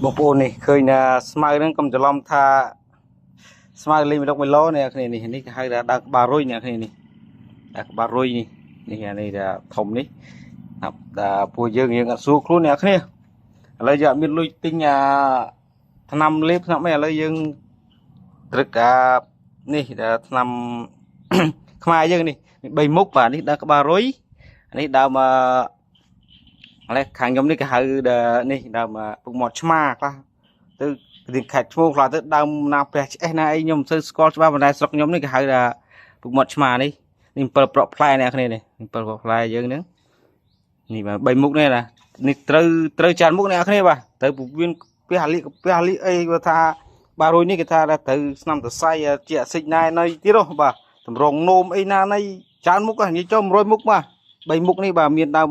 បងប្អូននេះឃើញថាស្មៅហ្នឹងកុំច្រឡំថាស្មៅលេង1ឡូនេះគ្នានេះគេហៅថាដើរក្បាលរុយនេះគ្នានេះដើរក្បាលរុយនេះអានេះថាធំនេះថាពួកយើងអត់ស្រួលខ្លួនអ្នកគ្នាឥឡូវយើងអត់មានលុយទិញថ្នាំលេបថ្នាំអីឥឡូវយើងត្រឹកនេះថ្នាំខ្មែរយើងនេះ3មុខបាទនេះដើរក្បាលរុយនេះដើមឥឡូវខាងខ្ញុំនេះគេហៅនេះដើមពុកមាត់ឆ្មាខ្លះទៅរៀងខេត្តឈ្មោះខ្លះទៅដើមណាព្រះឆ្អេះណាអីខ្ញុំមិនសូវស្គាល់ច្បាស់ប៉ុន្តែស្រុកខ្ញុំនេះគេហៅថាពុកមាត់ឆ្មានេះ7ប្រក់ផ្លែអ្នកគ្នានេះ7ប្រក់ផ្លែយើងហ្នឹងនេះបាទ3មុខនេះណានេះត្រូវចានមុខអ្នកគ្នាបាទត្រូវពុកវាពះអាលីអីគាត់ថាបាទរួយនេះគេថាត្រូវស្នាមសរសៃជាសិចណែនៅទៀតហ៎បាទតម្រងនោមអីណានៃចានមុខនិយាយចូល100មុខបាទ3មុខនេះបាទមានដើម